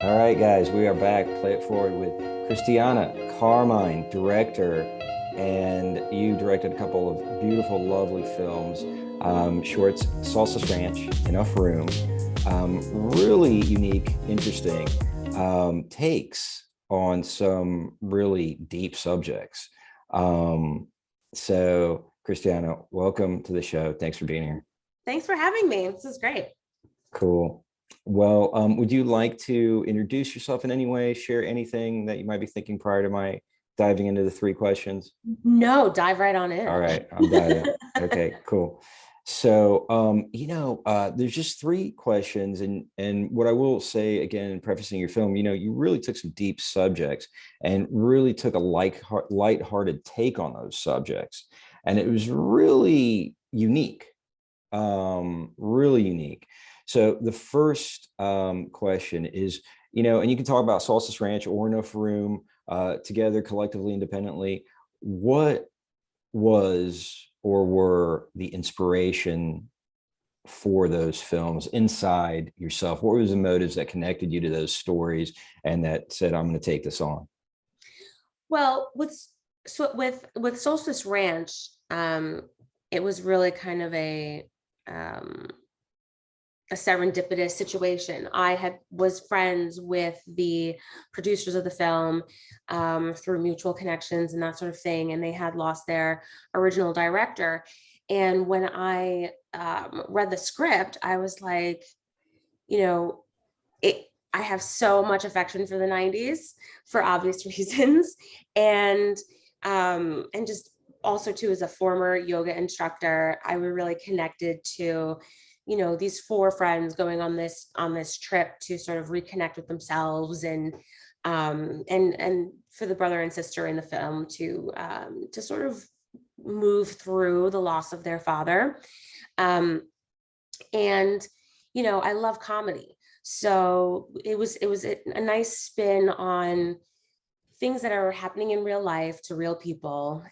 All right, guys, we are back. Play It Forward with Christianna Carmine, director, and you directed a couple of beautiful, lovely films, shorts, Solstice Ranch, Enough Room, really unique, interesting takes on some really deep subjects. Um, so, Christiana, welcome to the show. Thanks for being here. Thanks for having me. This is great. Cool. Well, would you like to introduce yourself in any way, share anything that you might be thinking prior to my diving into the three questions? No, dive right on All in. right, I'm diving. Okay, cool. So, there's just three questions, and what I will say again, in prefacing your film, you really took some deep subjects and really took a lighthearted take on those subjects, and it was really unique, really unique. So the first question is, and you can talk about Solstice Ranch or Enough Room together, collectively, independently. What was or were the inspiration for those films inside yourself? What was the motives that connected you to those stories and that said, I'm going to take this on? Well, with Solstice Ranch, it was really kind of um, a serendipitous situation. Was friends with the producers of the film through mutual connections and that sort of thing, and they had lost their original director. And when I read the script, I was like, you know, it. I have so much affection for the '90s for obvious reasons, and just also too as a former yoga instructor, I was really connected to these four friends going on this trip to sort of reconnect with themselves and for the brother and sister in the film to sort of move through the loss of their father. And I love comedy, so it was a nice spin on things that are happening in real life to real people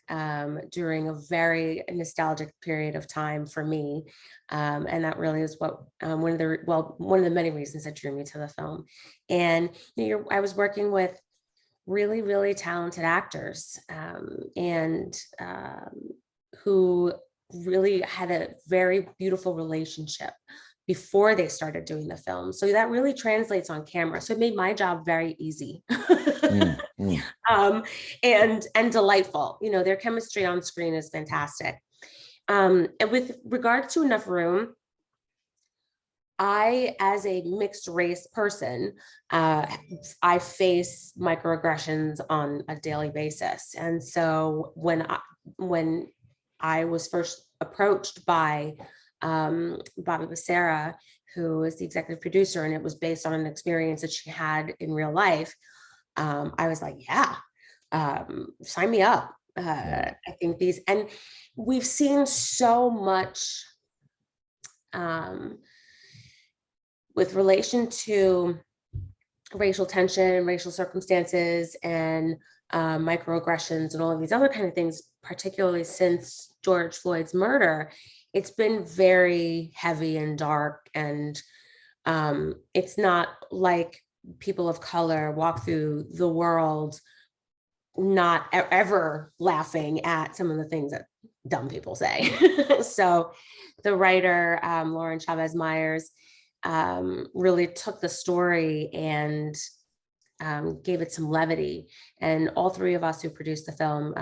during a very nostalgic period of time for me. And that really is what one of the many reasons that drew me to the film. And I was working with really, really talented actors and who really had a very beautiful relationship before they started doing the film. So that really translates on camera. So it made my job very easy. Mm, mm. And delightful. Their chemistry on screen is fantastic. And with regard to Enough Room, as a mixed race person, I face microaggressions on a daily basis. And so when I was first approached by Bobby Becerra, who is the executive producer, and it was based on an experience that she had in real life, I was like, yeah, sign me up. Yeah. I think and we've seen so much with relation to racial tension, racial circumstances, and microaggressions and all of these other kind of things, particularly since George Floyd's murder. It's been very heavy and dark, and it's not like people of color walk through the world not ever laughing at some of the things that dumb people say. So the writer, Lauren Chavez Myers, really took the story and gave it some levity. And all three of us who produced the film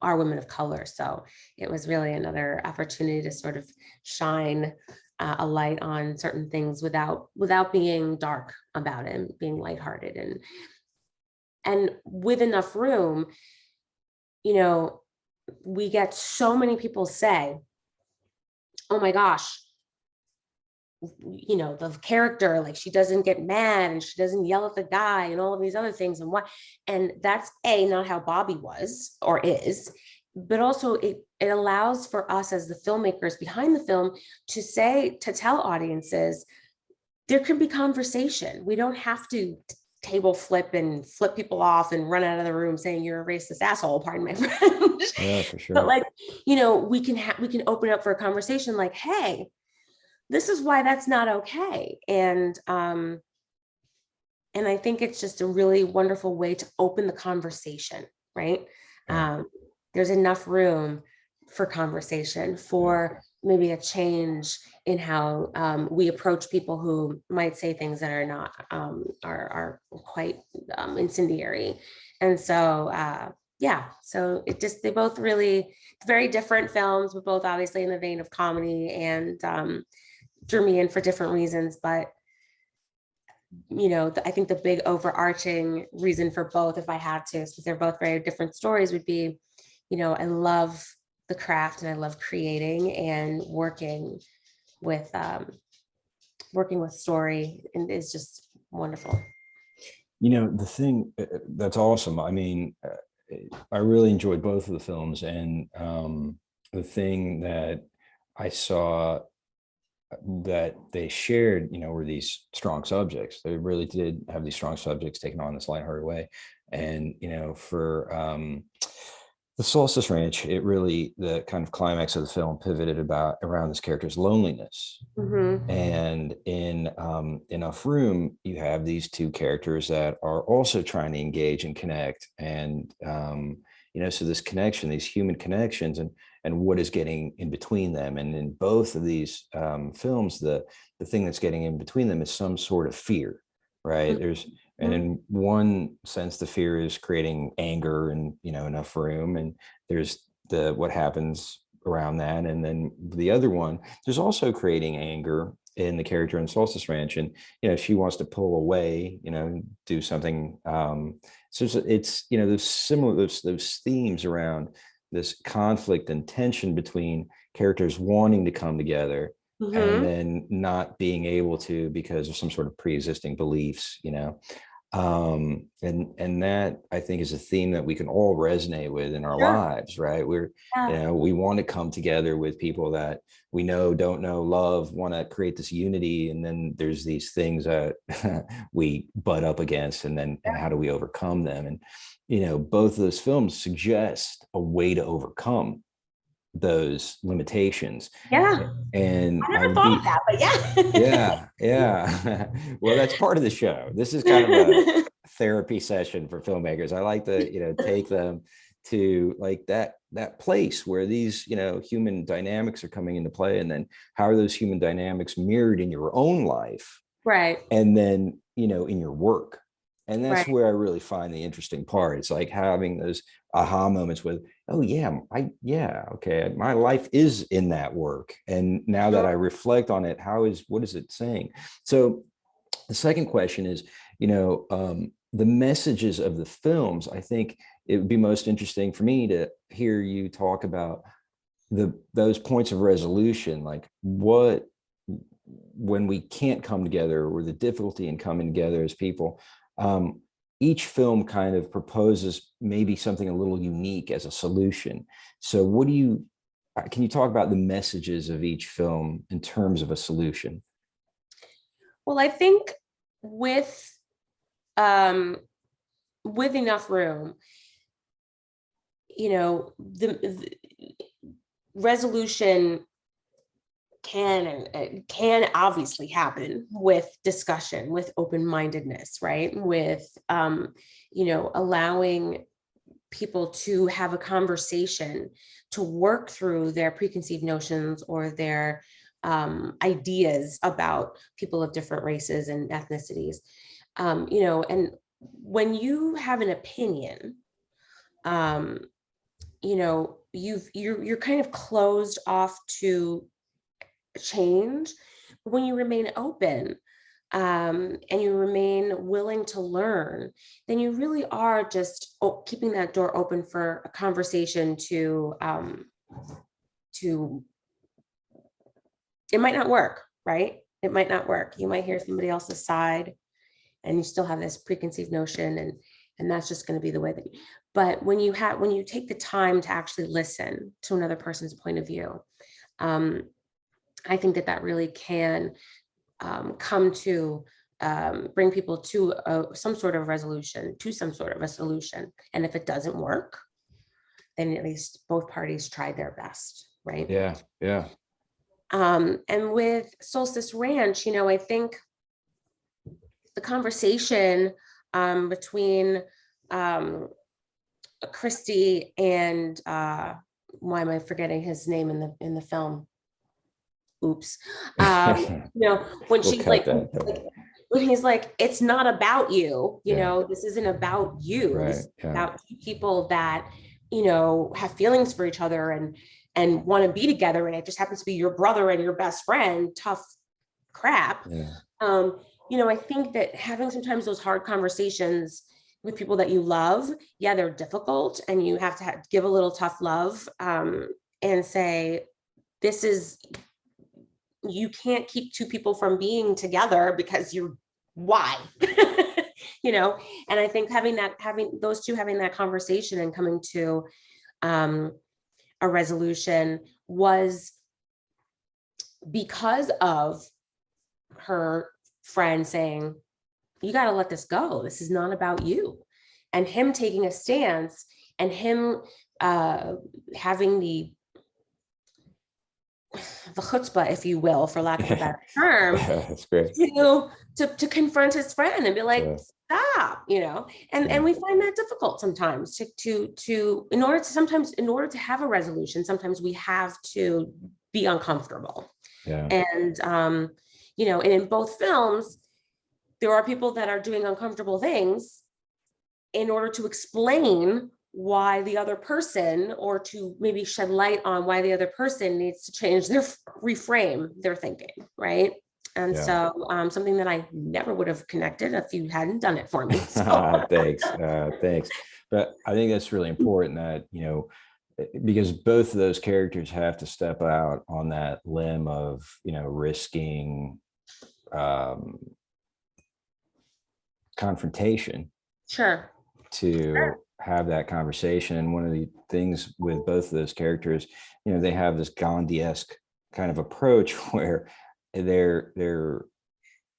are women of color. So it was really another opportunity to sort of shine a light on certain things without being dark about it and being lighthearted. And with Enough Room, we get so many people say, oh my gosh, the character, like, she doesn't get mad and she doesn't yell at the guy and all of these other things. And that's not how Bobby was or is, but also it allows for us as the filmmakers behind the film to tell audiences there can be conversation. We don't have to table flip and flip people off and run out of the room saying you're a racist asshole, pardon my French. Yeah, for But, sure. like, we can open up for a conversation like, hey, this is why that's not okay. And And I think it's just a really wonderful way to open the conversation, right? Yeah. Um, there's enough room for conversation, Yeah. for maybe a change in how we approach people who might say things that are not are quite incendiary. And so yeah, so it just, they both really very different films, but both obviously in the vein of comedy, and drew me in for different reasons. But I think the big overarching reason for both, if I had to, because they're both very different stories, would be, I love the craft and I love creating and with working with story, and is just wonderful. The thing that's awesome. I mean, I really enjoyed both of the films, and the thing that I saw that they shared, were these strong subjects. They really did have these strong subjects taken on this lighthearted way. And, for the Solstice Ranch, it really, the kind of climax of the film pivoted around this character's loneliness. Mm-hmm. And in Enough Room, you have these two characters that are also trying to engage and connect. And, so this connection, these human connections, and what is getting in between them. And in both of these films, the thing that's getting in between them is some sort of fear, right? And Mm-hmm. in one sense, the fear is creating anger and, Enough Room. And there's what happens around that. And then the other one, there's also creating anger in the character in Solstice Ranch. And, she wants to pull away, do something. So it's, those similar, those themes around this conflict and tension between characters wanting to come together and Mm-hmm. then not being able to because of some sort of pre-existing beliefs, and that, I think, is a theme that we can all resonate with in our Sure. lives, right? Yeah. We want to come together with people that we know, don't know, love, want to create this unity, and then there's these things that we butt up against, and how do we overcome them? And both of those films suggest a way to overcome those limitations. Yeah. And I I never would thought of be, that, but yeah. yeah, yeah. Well, that's part of the show. This is kind of a therapy session for filmmakers. I like to, take them to like that place where these, human dynamics are coming into play, and then how are those human dynamics mirrored in your own life, Right. and then, in your work. And that's Right. where I really find the interesting part. It's like having those aha moments with, oh yeah, yeah, okay, my life is in that work. And now that I reflect on it, what is it saying? So the second question is, the messages of the films. I think it would be most interesting for me to hear you talk about those points of resolution, like what, when we can't come together, or the difficulty in coming together as people. Each film kind of proposes maybe something a little unique as a solution. So can you talk about the messages of each film in terms of a solution? Well, I think with um with Enough Room, the resolution can obviously happen with discussion, with open-mindedness, right? With allowing people to have a conversation, to work through their preconceived notions or their ideas about people of different races and ethnicities. And when you have an opinion, um, you're kind of closed off to change. But when you remain open, and you remain willing to learn, then you really are just keeping that door open for a conversation to it might not work, right? It might not work. You might hear somebody else's side, and you still have this preconceived notion, and that's just going to be the way that. But when you take the time to actually listen to another person's point of view, I think that really can come to bring people to some sort of resolution, to some sort of a solution. And if it doesn't work, then at least both parties tried their best, right? Yeah, yeah. And with Solstice Ranch, I think the conversation between Christy and why am I forgetting his name in the film? Oops. When We'll she's cut like, that. when he's like, it's not about you, this isn't about you. Right. This is about two people that, have feelings for each other and want to be together. And it just happens to be your brother and your best friend. Tough crap. Yeah. I think that having sometimes those hard conversations with people that you love, they're difficult, and you have to give a little tough love, and say, you can't keep two people from being together because why? And I think having those two having that conversation and coming to a resolution was because of her friend saying, you got to let this go. This is not about you. And him taking a stance, and him having the chutzpah, if you will, for lack of a better term, That's great. To confront his friend and be like, stop, and we find that difficult sometimes in order to have a resolution, sometimes we have to be uncomfortable. And and in both films, there are people that are doing uncomfortable things in order to explain why the other person, or to maybe shed light on why the other person needs to reframe their thinking, right? And so something that I never would have connected if you hadn't done it for me. So. Thanks. But I think that's really important that, because both of those characters have to step out on that limb of, risking confrontation. Sure. To have that conversation. And one of the things with both of those characters, they have this Gandhi-esque kind of approach where they're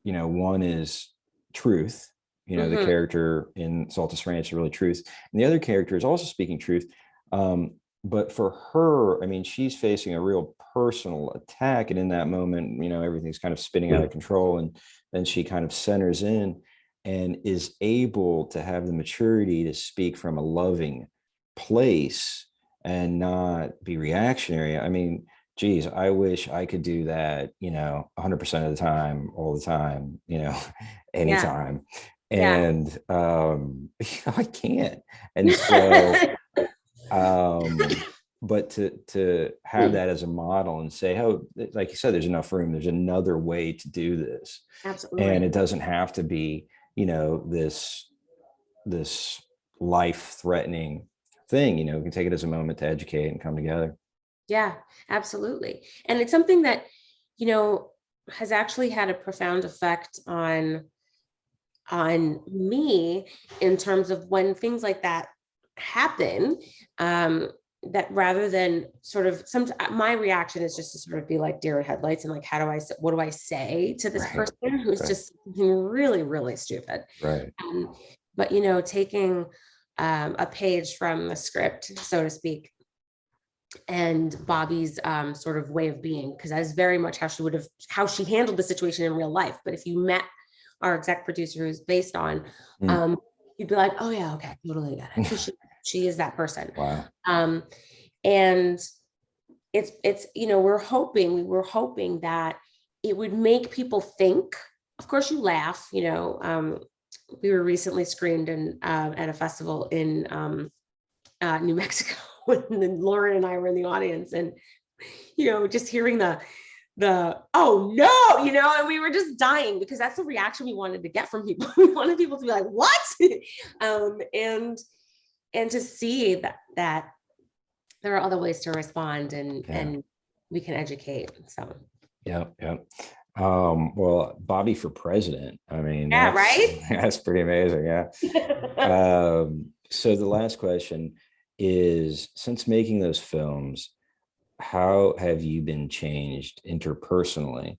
one is truth, the character in SOLSTICE Ranch is really truth, and the other character is also speaking truth. But for her, I mean, she's facing a real personal attack, and in that moment, everything's kind of spinning out of control, and then she kind of centers in and is able to have the maturity to speak from a loving place and not be reactionary. I mean, geez, I wish I could do that, 100% of the time, all the time, anytime. And I can't. And so, but to have that as a model and say, oh, like you said, there's enough room, there's another way to do this. Absolutely. And it doesn't have to be, this life-threatening thing. We can take it as a moment to educate and come together. Yeah, absolutely. And it's something that, has actually had a profound effect on me in terms of when things like that happen, that rather than sort of my reaction is just to sort of be like deer in headlights, and like, what do I say to this person who's just something really, really stupid. Right. But, taking a page from the script, so to speak, and Bobby's sort of way of being, because that is very much how she handled the situation in real life. But if you met our exec producer, who's based on, you'd be like, oh yeah, okay, totally got it. She is that person. Wow. And it's we were hoping that it would make people think. Of course, you laugh. We were recently screened at a festival in New Mexico, and Lauren and I were in the audience, and just hearing the oh no, and we were just dying, because that's the reaction we wanted to get from people. We wanted people to be like, what? And to see that there are other ways to respond, and we can educate. So yeah. Well, Bobby for president, I mean, right, that's pretty amazing. So the last question is, since making those films, how have you been changed interpersonally?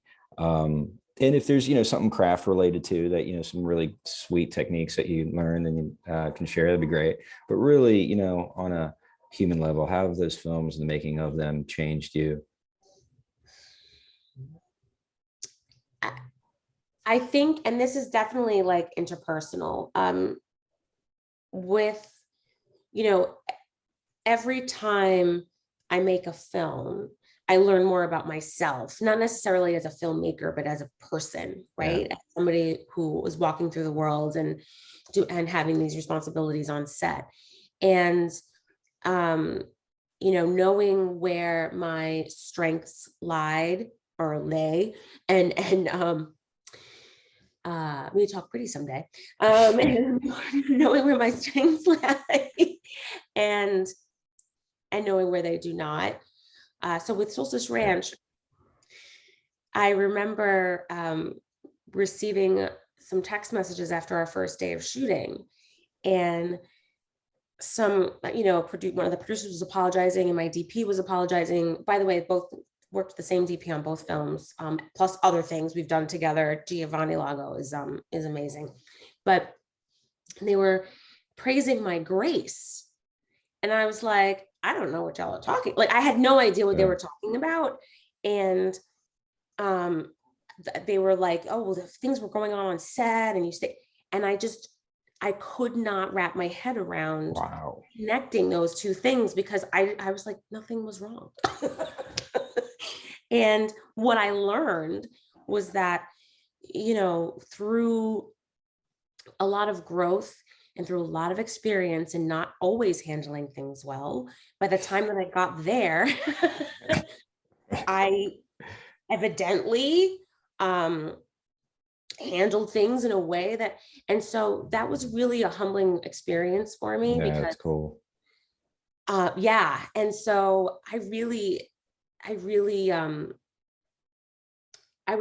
And if there's, something craft related to that, some really sweet techniques that you learned and you can share, that'd be great. But really, on a human level, how have those films and the making of them changed you? I think, and this is definitely like interpersonal, with, you know, every time I make a film, I learn more about myself, not necessarily as a filmmaker, but as a person, Yeah. right? As somebody who was walking through the world and having these responsibilities on set. And um, knowing where my strengths lied or lay, and we talk pretty someday. And knowing where my strengths lie and knowing where they do not. So with Solstice Yeah. Ranch, I remember receiving some text messages after our first day of shooting, and one of the producers was apologizing, and my DP was apologizing. By the way, both worked with the same DP on both films, plus other things we've done together. Giovanni Lago is amazing, but they were praising my grace, and I was like, I don't know what y'all are talking. Like, I had no idea what they Yeah. were talking about, and um, they were like, oh, well, the things were going on set, and you stay, and I could not wrap my head around Wow. connecting those two things, because I was like, nothing was wrong. And what I learned was that, through a lot of growth and through a lot of experience and not always handling things well, by the time that I got there, I evidently handled things in a way that, and so that was really a humbling experience for me, Yeah, because that's cool. yeah. And so I really I was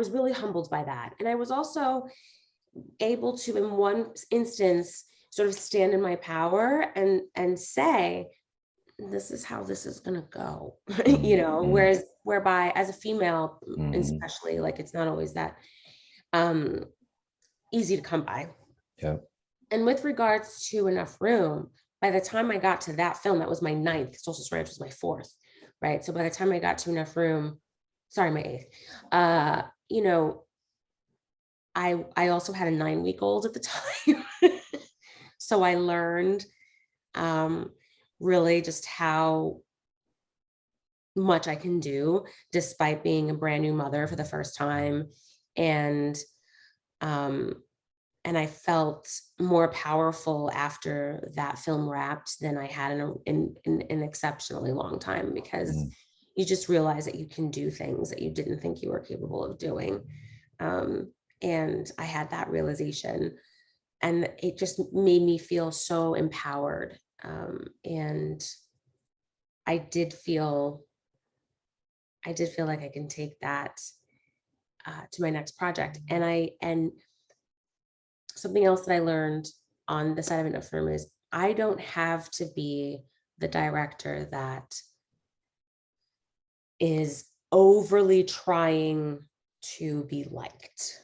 really humbled by that. And I was also able to, in one instance, sort of stand in my power and say, this is how this is going to go. Mm-hmm. Whereby as a female, Mm-hmm. especially, like, it's not always that um easy to come by. Yeah. And with regards to Enough Room, by the time I got to that film, that was my ninth. Solstice Ranch was my fourth, right? So by the time I got to Enough Room, sorry, my eighth, uh, you know, I also had a 9-week-old at the time. So I learned um, really just how much I can do despite being a brand new mother for the first time. And um, I felt more powerful after that film wrapped than I had in an exceptionally long time, because Mm. you just realize that you can do things that you didn't think you were capable of doing. Um, and I had that realization, and it just made me feel so empowered. And I did feel, like I can take that to my next project. And something else that I learned on the side of Enough Room is I don't have to be the director that is overly trying to be liked,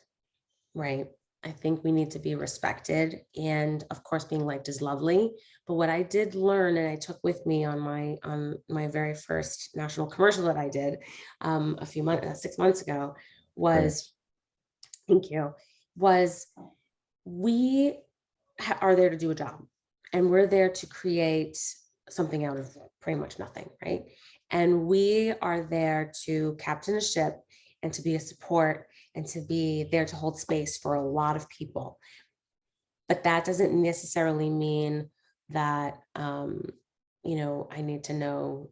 right? I think we need to be respected. And of course, being liked is lovely. But what I did learn, and I took with me on my very first national commercial that I did a few months, 6 months ago, was, Congrats. thank you, was we are there to do a job, and we're there to create something out of pretty much nothing, right? And we are there to captain a ship and to be a support and to be there to hold space for a lot of people. But that doesn't necessarily mean that I need to know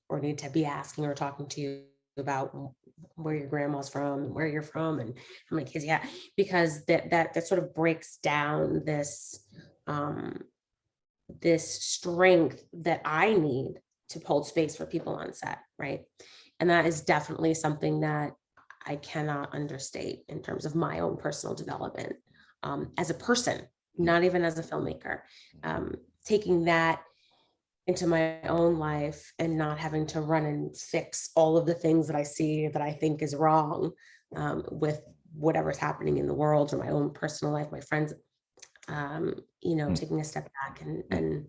or need to be asking or talking to you about where your grandma's from, where you're from, and how many kids you have, because that sort of breaks down um, this strength that I need to hold space for people on set, right? And that is definitely something that I cannot understate in terms of my own personal development as a person, not even as a filmmaker. Taking that into my own life and not having to run and fix all of the things that I see that I think is wrong with whatever's happening in the world or my own personal life, my friends, Mm. taking a step back and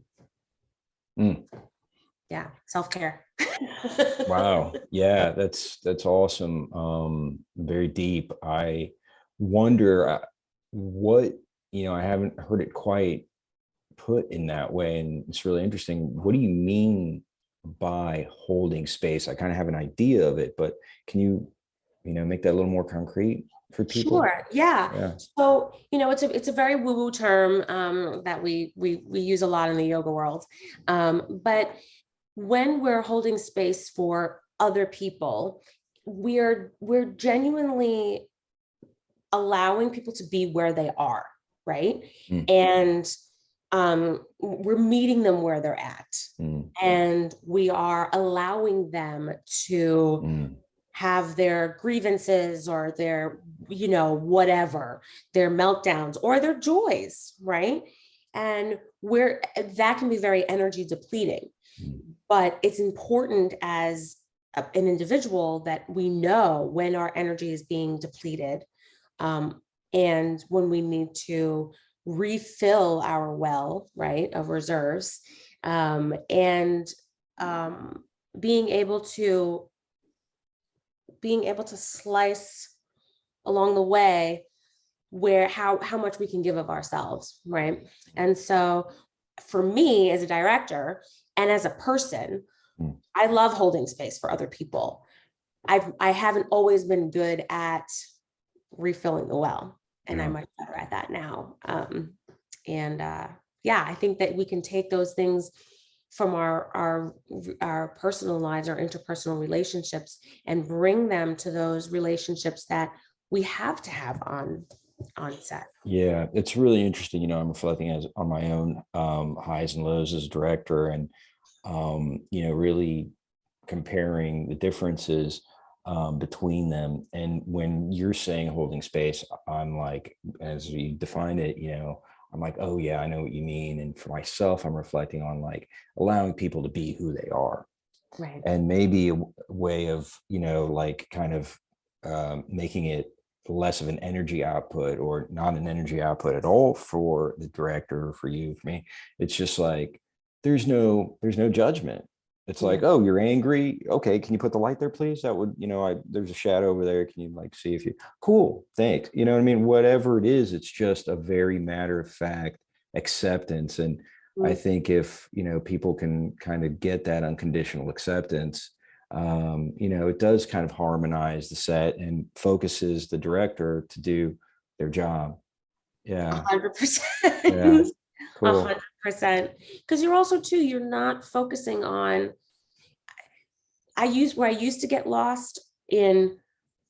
Mm. Mm. yeah, self-care. Wow. Yeah, that's awesome. Very deep. wonder what, I haven't heard it quite put in that way. And it's really interesting. What do you mean by holding space? I kind of have an idea of it, but can you, make that a little more concrete for people? Sure. Yeah. Yeah. So, it's a very woo-woo term that we use a lot in the yoga world. But when we're holding space for other people, we're genuinely allowing people to be where they are, right? Mm, And we're meeting them where they're at, mm, and we are allowing them to mm, have their grievances or their, whatever, their meltdowns or their joys, right? And that can be very energy depleting. mm. But it's important as an individual that we know when our energy is being depleted, and when we need to refill our well, right, of reserves, and being able to slice along the way where how much we can give of ourselves, right? And so for me as a director and as a person, Mm. I love holding space for other people. I haven't always been good at refilling the well, and I'm Yeah. much better at that now. And yeah, I think that we can take those things from our personal lives, our interpersonal relationships, and bring them to those relationships that we have to have on set. Yeah, it's really interesting. I'm reflecting on my own highs and lows as a director, and really comparing the differences between them. And when you're saying holding space, I'm like, as we define it, I'm like, oh yeah, I know what you mean. And for myself, I'm reflecting on like allowing people to be who they are, Right. and maybe a way of, like kind of making it less of an energy output, or not an energy output at all for the director, for you, for me. It's just like there's no judgment. It's like, Yeah. oh, you're angry, okay, can you put the light there please? That would, there's a shadow over there, can you like see if you, cool, thanks, you know what I mean? Whatever it is, it's just a very matter of fact acceptance. And I Mm. think if, people can kind of get that unconditional acceptance, it does kind of harmonize the set and focuses the director to do their job. Yeah. 100%. Yeah. A Cool. 100%. Because you're not focusing on, where I used to get lost in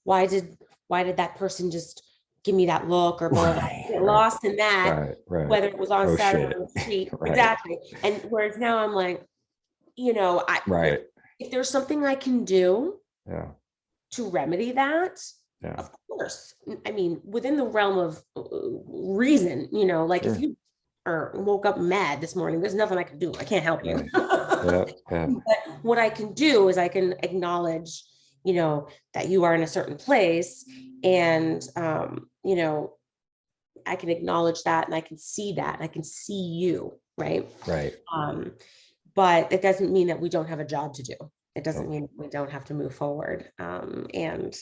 why did that person just give me that look or blah, blah, blah. Right. Get Right. lost in that, Right. whether it was on Oh set or shit. on the street. Right. Exactly. And whereas now I'm like, I Right. if there's something I can do Yeah. to remedy that, Yeah. of course. I mean, within the realm of reason, like if Sure. you woke up mad this morning, there's nothing I can do. I can't help you. Right. Yeah. Yeah. But what I can do is I can acknowledge, that you are in a certain place, and I can acknowledge that, and I can see that, and I can see you, right? Right. Um, but it doesn't mean that we don't have a job to do. It doesn't Oh. mean we don't have to move forward. And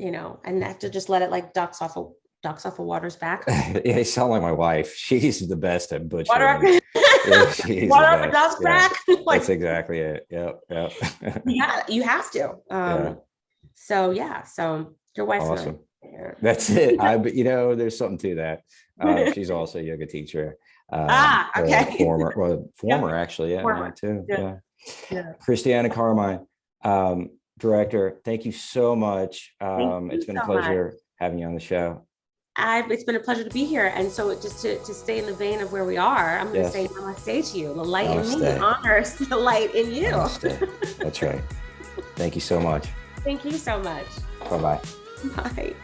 and have to just let it like ducks off a water's back. Yeah, you sound like my wife. She's the best at Water, butchering. Yeah, she's water the off a best. duck's Yeah. back. Like, That's exactly it. Yep. Yep. yeah, you have to. Yeah. So yeah, so your wife and I. Awesome. Yeah. That's it. But there's something to that. She's also a yoga teacher. Okay. Former actually. Yeah, Former. now too. Yeah. Yeah. Yeah. Christianna Carmine, director, thank you so much. Thank you It's been a so much. pleasure having you on the show. It's been a pleasure to be here. And so just to stay in the vein of where we are, I'm going to Yes. say namaste to you. The light in me Namaste. honors the light in you. Namaste. That's right. Thank you so much. Thank you so much. Bye-bye. Bye.